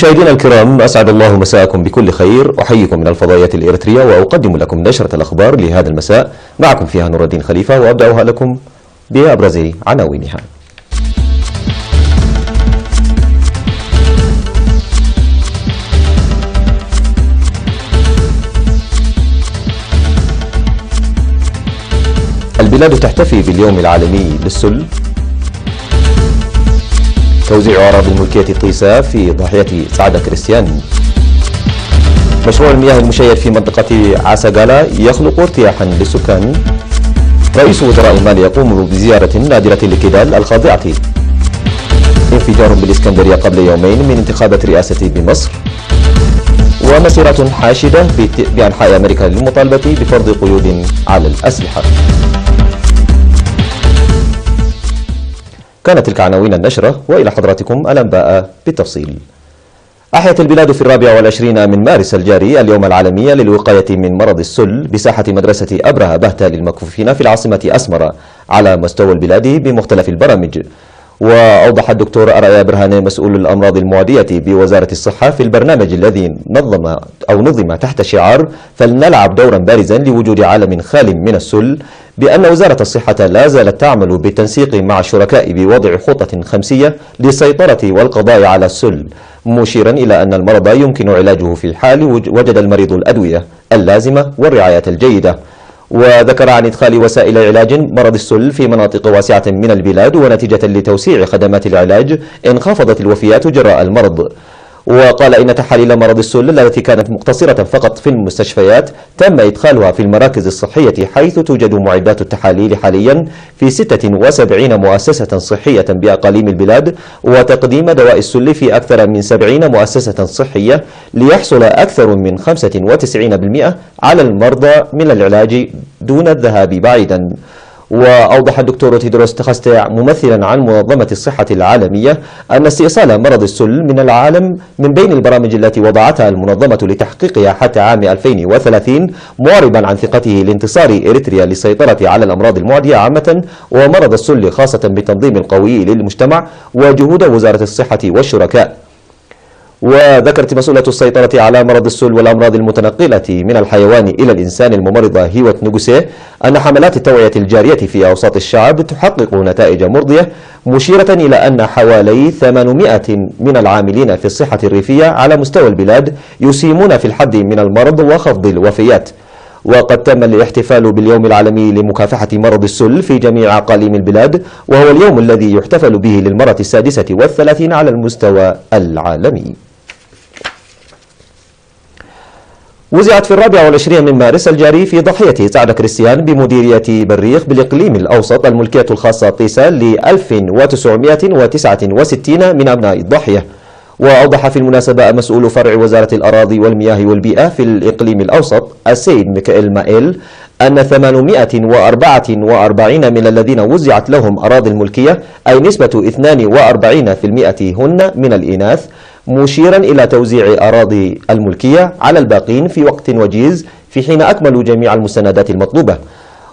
مشاهدينا الكرام، أسعد الله مساءكم بكل خير. أحييكم من الفضائيات الإريترية وأقدم لكم نشرة الأخبار لهذا المساء، معكم فيها نور الدين خليفة، وأبدأها لكم بأبرز عناوينها. البلاد تحتفي باليوم العالمي للسل. توزيع أراضي الملكية طيسة في ضاحية سعادة كريستيان. مشروع المياه المشيد في منطقة عسقالة يخلق ارتياحا للسكان. رئيس وزراء المال يقوم بزيارة نادرة لكدال الخاضعة. انفجار بالإسكندرية قبل يومين من انتخابات رئاسة بمصر. ومسيرات حاشدة بأنحاء أمريكا للمطالبة بفرض قيود على الأسلحة. كانت تلك عناوين النشرة، وإلى حضراتكم الأنباء بالتفصيل. أحيت البلاد في 24 من مارس الجاري اليوم العالمي للوقاية من مرض السل بساحة مدرسة أبرهة بهتة للمكفوفين في العاصمة أسمرة على مستوى البلاد بمختلف البرامج. وأوضح الدكتور أرأيا برهان مسؤول الأمراض المعدية بوزارة الصحة في البرنامج الذي نظم تحت شعار فلنلعب دورا بارزا لوجود عالم خال من السل، بأن وزارة الصحة لا زالت تعمل بالتنسيق مع الشركاء بوضع خطة خمسية للسيطرة والقضاء على السل، مشيرا إلى أن المرض يمكن علاجه في الحال وجد المريض الأدوية اللازمة والرعاية الجيدة. وذكر عن إدخال وسائل علاج مرض السل في مناطق واسعة من البلاد، ونتيجة لتوسيع خدمات العلاج انخفضت الوفيات جراء المرض. وقال إن تحاليل مرض السل التي كانت مقتصرة فقط في المستشفيات تم إدخالها في المراكز الصحية، حيث توجد معدات التحاليل حاليا في 76 مؤسسة صحية بأقاليم البلاد، وتقديم دواء السل في أكثر من 70 مؤسسة صحية ليحصل أكثر من 95% على المرضى من العلاج دون الذهاب بعيدا. وأوضح الدكتور تيدروس تخستع ممثلا عن منظمة الصحة العالمية أن استئصال مرض السل من العالم من بين البرامج التي وضعتها المنظمة لتحقيقها حتى عام 2030، معربا عن ثقته لانتصار إريتريا للسيطرة على الأمراض المعدية عامة ومرض السل خاصة بالتنظيم القوي للمجتمع وجهود وزارة الصحة والشركاء. وذكرت مسؤولة السيطرة على مرض السل والأمراض المتنقلة من الحيوان إلى الإنسان الممرضة هيوت نجوسي أن حملات التوعية الجارية في أوساط الشعب تحقق نتائج مرضية، مشيرة إلى أن حوالي 800 من العاملين في الصحة الريفية على مستوى البلاد يسيمون في الحد من المرض وخفض الوفيات. وقد تم الاحتفال باليوم العالمي لمكافحة مرض السل في جميع أقاليم البلاد، وهو اليوم الذي يحتفل به للمرة 36 على المستوى العالمي. وزعت في 24 من مارس الجاري في ضاحية سعادة كريستيان بمديرية بريخ بالإقليم الأوسط الملكية الخاصة طيسة ل 1969 من أبناء الضاحية. وأوضح في المناسبة مسؤول فرع وزارة الأراضي والمياه والبيئة في الإقليم الأوسط السيد ميكائيل مائيل أن 844 من الذين وزعت لهم أراضي الملكية، أي نسبة 42% هن من الإناث، مشيرا إلى توزيع أراضي الملكية على الباقين في وقت وجيز في حين أكملوا جميع المستندات المطلوبة.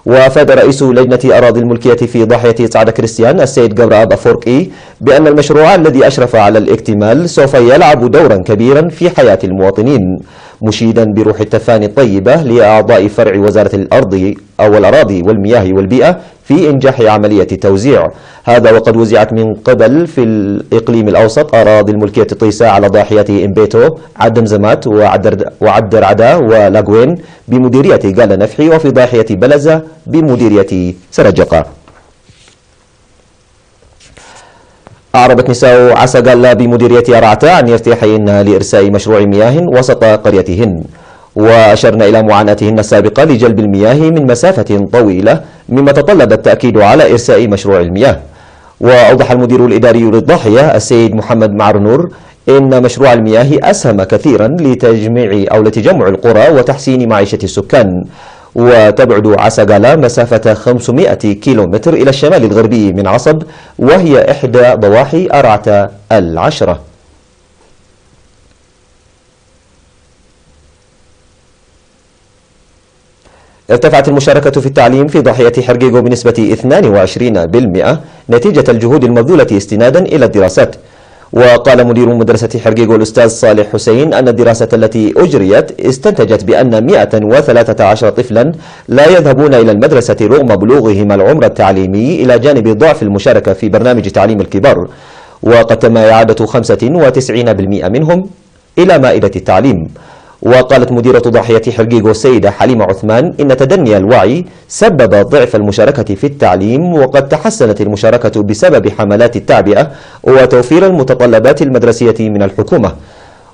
وأفاد رئيس لجنة أراضي الملكية في ضاحية سعادة كريستيان السيد جبراب أفوركي بأن المشروع الذي أشرف على الاكتمال سوف يلعب دورا كبيرا في حياة المواطنين، مشيدا بروح التفاني الطيبة لأعضاء فرع وزارة الأراضي والمياه والبيئة في إنجاح عملية التوزيع. هذا وقد وزعت من قبل في الإقليم الأوسط أراضي الملكية طيسة على ضاحية إمبيتو، عدمزمات وعدر عدا ولاغوين بمديرية قال نفحي، وفي ضاحية بلزة بمديرية سرجقة. أعربت نساء عسقالة بمديرية أرعتا عن ارتياحهن لإرساء مشروع مياه وسط قريتهن، وأشرن إلى معاناتهن السابقة لجلب المياه من مسافة طويلة، مما تطلب التأكيد على إرساء مشروع المياه. وأوضح المدير الإداري للضاحية السيد محمد معرنور إن مشروع المياه أسهم كثيرا لتجمع القرى وتحسين معيشة السكان. وتبعد عسقالة مسافة 500 كيلومتر إلى الشمال الغربي من عصب، وهي إحدى ضواحي أرعتا 10. ارتفعت المشاركة في التعليم في ضاحية حرقيقو بنسبة 22% نتيجة الجهود المبذولة استنادا إلى الدراسات. وقال مدير مدرسة حرقيق الأستاذ صالح حسين أن الدراسة التي أجريت استنتجت بأن 113 طفلا لا يذهبون إلى المدرسة رغم بلوغهم العمر التعليمي، إلى جانب ضعف المشاركة في برنامج تعليم الكبار، وقد تم إعادة 95% منهم إلى مائدة التعليم. وقالت مديرة ضاحية حرقيق السيدة حليمة عثمان إن تدني الوعي سبب ضعف المشاركة في التعليم، وقد تحسنت المشاركة بسبب حملات التعبئة وتوفير المتطلبات المدرسية من الحكومة.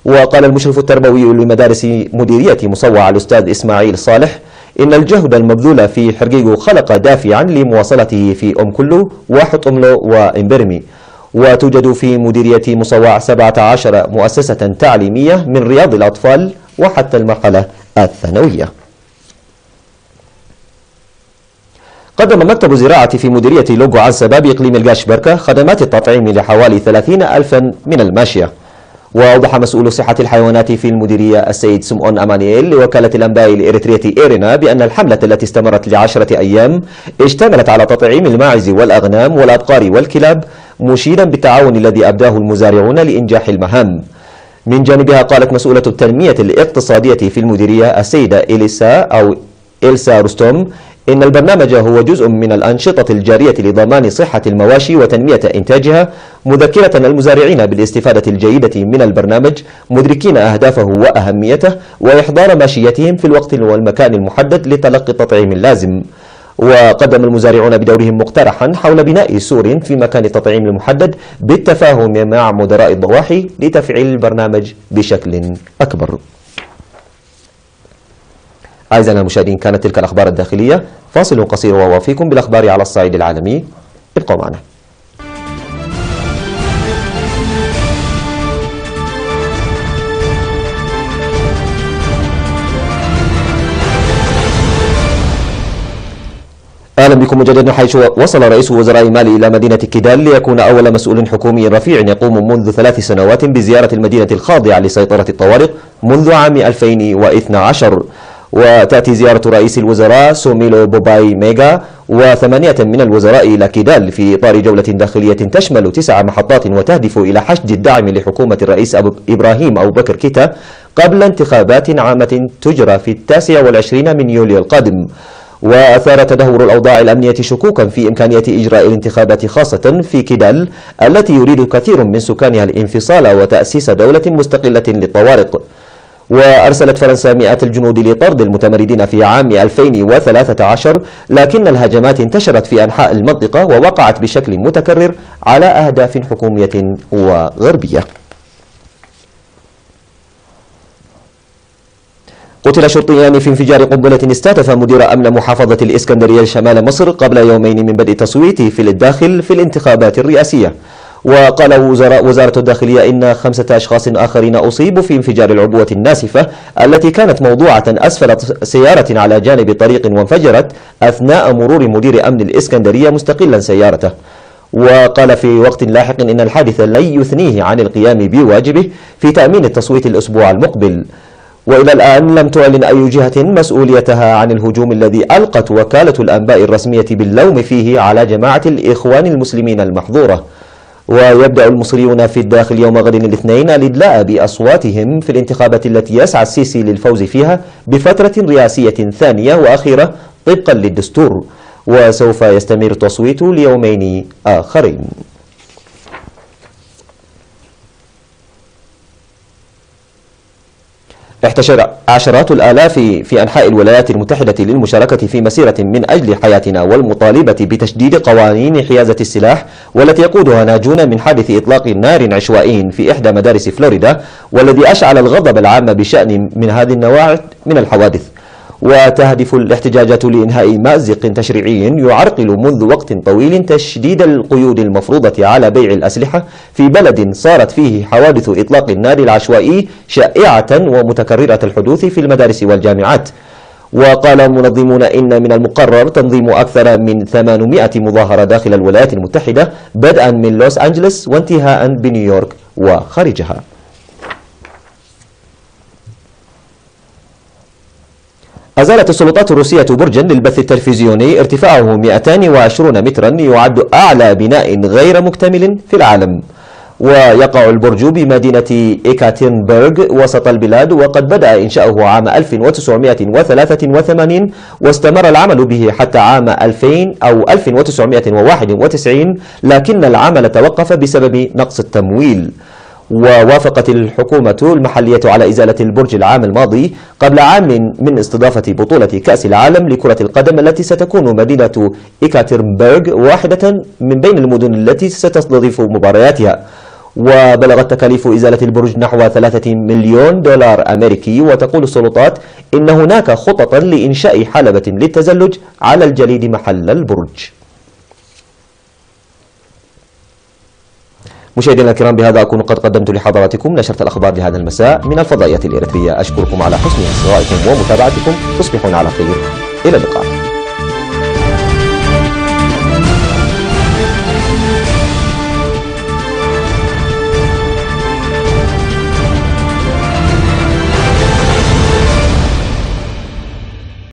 وقال المشرف التربوي لمدارس مديرية مصوع الأستاذ إسماعيل صالح إن الجهد المبذول في حرقيق خلق دافعا لمواصلته في أم كلو وحطملو وإمبرمي. وتوجد في مديرية مصوع 17 مؤسسة تعليمية من رياض الأطفال وحتى المرحلة الثانوية. قدم مكتب الزراعة في مديرية لوغو عنسبة بإقليم القاشبركة خدمات التطعيم لحوالي 30,000 من الماشية. وأوضح مسؤول صحة الحيوانات في المديرية السيد سمعون أمانييل لوكالة الأنباء الإريترية إيرينا بأن الحملة التي استمرت ل10 أيام اشتملت على تطعيم الماعز والأغنام والأبقار والكلاب، مشيدا بالتعاون الذي أبداه المزارعون لإنجاح المهام. من جانبها قالت مسؤولة التنمية الاقتصادية في المديرية السيدة إلسا رستوم إن البرنامج هو جزء من الأنشطة الجارية لضمان صحة المواشي وتنمية إنتاجها، مذكرة المزارعين بالاستفادة الجيدة من البرنامج، مدركين أهدافه وأهميته، وإحضار ماشيتهم في الوقت والمكان المحدد لتلقي التطعيم اللازم. وقدم المزارعون بدورهم مقترحا حول بناء سور في مكان التطعيم المحدد بالتفاهم مع مدراء الضواحي لتفعيل البرنامج بشكل أكبر. أعزائنا المشاهدين، كانت تلك الأخبار الداخلية. فاصل قصير ووافيكم بالأخبار على الصعيد العالمي. ابقوا معنا. أهلا بكم مجددا. حيث وصل رئيس وزراء مالي إلى مدينة كيدال ليكون أول مسؤول حكومي رفيع يقوم منذ 3 سنوات بزيارة المدينة الخاضعة لسيطرة الطوارئ منذ عام 2012. وتأتي زيارة رئيس الوزراء سوميلو بوباي ميغا و8 من الوزراء إلى كيدال في إطار جولة داخلية تشمل 9 محطات وتهدف إلى حشد الدعم لحكومة الرئيس إبراهيم أبو بكر كيتا قبل انتخابات عامة تجرى في 29 من يوليو القادم. وأثار تدهور الأوضاع الأمنية شكوكا في إمكانية إجراء الانتخابات خاصة في كيدال التي يريد كثير من سكانها الانفصال وتأسيس دولة مستقلة للطوارئ. وأرسلت فرنسا مئات الجنود لطرد المتمردين في عام 2013، لكن الهجمات انتشرت في أنحاء المنطقة ووقعت بشكل متكرر على أهداف حكومية وغربية. قتل شرطيان في انفجار قنبلة استهدف مدير أمن محافظة الإسكندرية شمال مصر قبل يومين من بدء التصويت في الداخل في الانتخابات الرئاسية. وقال وزارة الداخلية إن 5 أشخاص آخرين أصيبوا في انفجار العبوة الناسفة التي كانت موضوعة أسفل سيارة على جانب طريق وانفجرت أثناء مرور مدير أمن الإسكندرية مستقلا سيارته. وقال في وقت لاحق إن الحادث لن يثنيه عن القيام بواجبه في تأمين التصويت الأسبوع المقبل. وإلى الآن لم تعلن أي جهة مسؤوليتها عن الهجوم الذي ألقت وكالة الأنباء الرسمية باللوم فيه على جماعة الإخوان المسلمين المحظورة. ويبدأ المصريون في الداخل يوم غد الاثنين الإدلاء بأصواتهم في الانتخابات التي يسعى السيسي للفوز فيها بفترة رئاسية ثانية وأخيرة طبقا للدستور، وسوف يستمر التصويت ليومين آخرين. احتشد عشرات الآلاف في أنحاء الولايات المتحدة للمشاركة في مسيرة من أجل حياتنا والمطالبة بتشديد قوانين حيازة السلاح، والتي يقودها ناجون من حادث إطلاق نار عشوائي في إحدى مدارس فلوريدا، والذي أشعل الغضب العام بشأن من هذه النوع من الحوادث. وتهدف الاحتجاجات لإنهاء مأزق تشريعي يعرقل منذ وقت طويل تشديد القيود المفروضة على بيع الأسلحة في بلد صارت فيه حوادث إطلاق النار العشوائي شائعة ومتكررة الحدوث في المدارس والجامعات. وقال منظمون إن من المقرر تنظيم أكثر من 800 مظاهرة داخل الولايات المتحدة بدءا من لوس أنجلوس وانتهاء بنيويورك وخارجها. أزالت السلطات الروسية برجا للبث التلفزيوني ارتفاعه 220 مترا يعد أعلى بناء غير مكتمل في العالم. ويقع البرج بمدينة إيكاترنبرغ وسط البلاد، وقد بدأ إنشاؤه عام 1983 واستمر العمل به حتى عام 2000 أو 1991، لكن العمل توقف بسبب نقص التمويل. ووافقت الحكومة المحلية على إزالة البرج العام الماضي قبل عام من استضافة بطولة كأس العالم لكرة القدم التي ستكون مدينة إيكاترنبرغ واحدة من بين المدن التي ستستضيف مبارياتها. وبلغت تكاليف إزالة البرج نحو 3 مليون دولار أمريكي، وتقول السلطات إن هناك خططا لإنشاء حلبة للتزلج على الجليد محل البرج. مشاهدينا الكرام، بهذا أكون قد قدمت لحضراتكم نشرة الأخبار لهذا المساء من الفضائية الإرثية. أشكركم على حسن استماعكم ومتابعتكم. تصبحون على خير، إلى اللقاء.